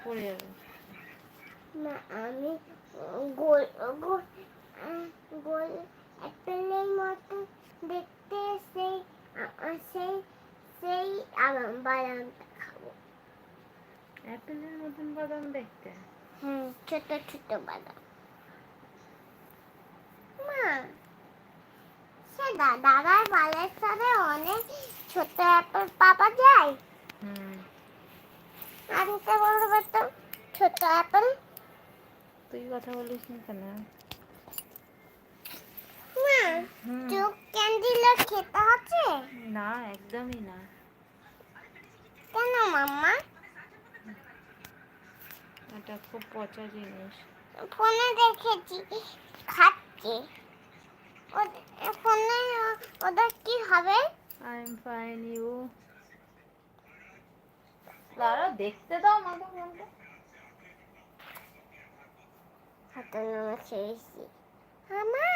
পড়ে যাবে। না আমি গোল গোল গোল অ্যাপেলের মতো দেখতে সেই সেই সেই বাদামটা খাবো। অ্যাপেলের মতন বাদাম দেখতে? ছোট ছোট বাদাম। মা সে দাদার বালেশ্বরে অনেক ছোট অ্যাপেল পাওয়া যায়। আনতে বলবো তো ছোট অ্যাপেল। তুই কথা বলিস না কেন? না চোখ ক্যান্ডিল খেতে আছে? না একদমই না। কেন মাম্মা? এটা খুব পচা জিনিস। ফোনে দেখেছি খাচ্ছে। ফোনে ওদের কি হবে? I am fine, you? দাঁড়া দেখতে দাও আমাকে ফোনটা। হাতে নামা খেয়েছি। মা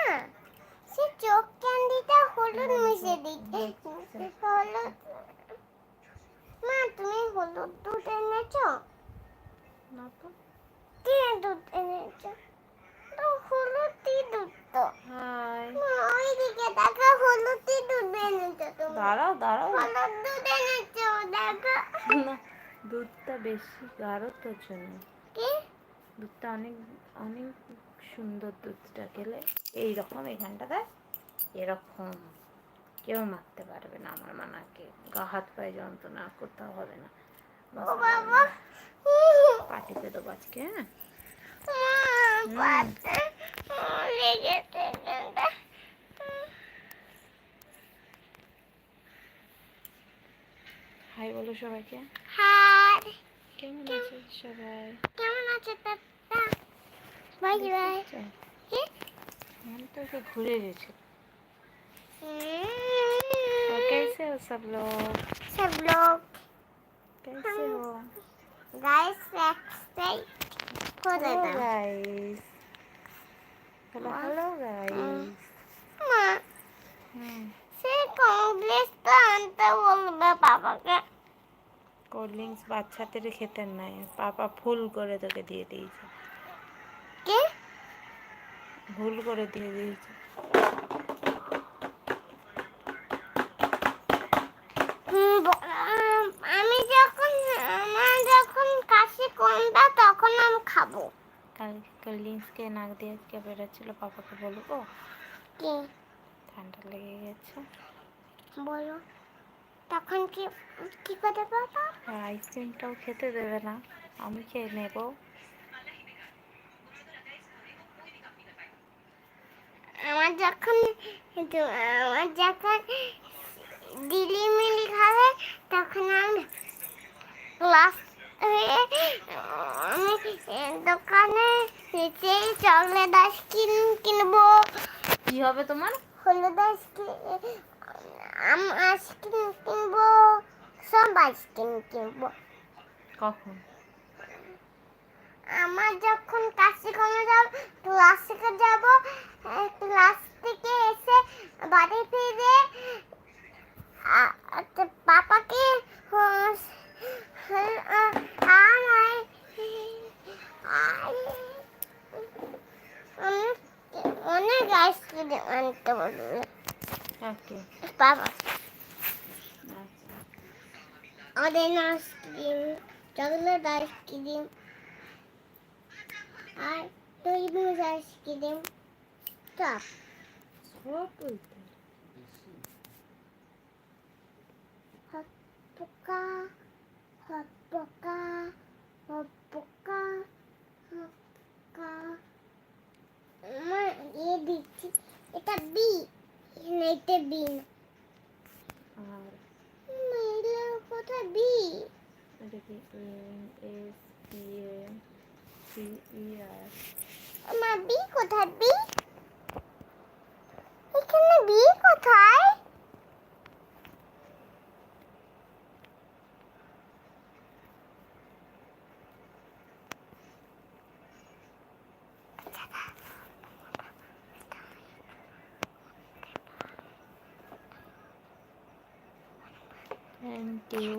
সে চোখ ক্যান্ডিটা হলুদ মিশে দিচ্ছে। হলুদ। মা তুমি হলুদ দুধ এনেছো? না তো। কি দুধ এনেছো? তো হলুদই দুধ তো। হাই। মা ওইদিকে দেখো হলুদই দুধ এনেছো তুমি। দাঁড়াও দাঁড়াও। হলুদ দুধ এনেছো দেখো। না দুধটা বেশি গাঢ় তোর জন্য। কি? দুধটা অনেক অনেক সুন্দর। দুধটা খেলে এইরকম এখানটাতে এরকম কেউ মারতে পারবে না। আমার মানাকে গা হাত পায়ে যন্ত্রণা করতেও হবে না। ও বাবা পাটিতে দেবো আজকে। হাই বলো সবাইকে। হাই। কেমন আছো সবাই? কেমন আছো দাদা? Bye bye. কি? মনটা তো ঘুরে গেছে। और कैसे हो सब लोग? सब लोग कैसे हो? गाइस एक्सरसाइज कर हेलो देता गाइस। Hello hello guys. माँ से कॉम्प्लेक्स तो आनते बोलबे पापाকে। কোল্ড ড্রিঙ্কস বাচ্চাদের খেতে নাই, পাপা ফুল করে তোকে দিয়ে দিয়েছে। কি? ভুল করে দিয়ে দিয়েছে। আমি যখন আমার যখন কাশি কমবে তখন আমি খাবো। কালকে কোল্ড ড্রিঙ্কসকে নাক দিয়ে আজকে বেরোচ্ছিল, পাপাকে বলবো? কি? ঠান্ডা লেগে গেছে। বলো তখন কি কি করতে পারবো? আর আইসক্রিমটাও খেতে দেবে না, আমি খেয়ে নেবো। আমার যখন দিলি মিলি খাবে তখন আমি ক্লাস হয়ে আমি দোকানে সেই চকলেট আইসক্রিম কিনবো। কি হবে তোমার? হলুদ আইসক্রিম কিনবো, সব আইসক্রিম কিনবো। কখন? আমার যখন কাশি কমে যাবে ক্লাস থেকে যাবো, ক্লাস থেকে এসে বাড়ি ফিরে পাপাকে অনেক আইসক্রিম আনতে বলবে ওকে বাবা। আচ্ছা। অরেঞ্জ আইসক্রিম, চকলেট আইসক্রিম আর তরমুজ আইসক্রিম সব। সব বলতে হট পোকা হট পোকা হট পোকা হট পোকা। আমার দিচ্ছি এটা বি, এটা বি না। আর এটা কোথায় বি? এটা কি? S P A C E R. আমার বি কোথায়? বি এখানে বি কোথায়? Thank you.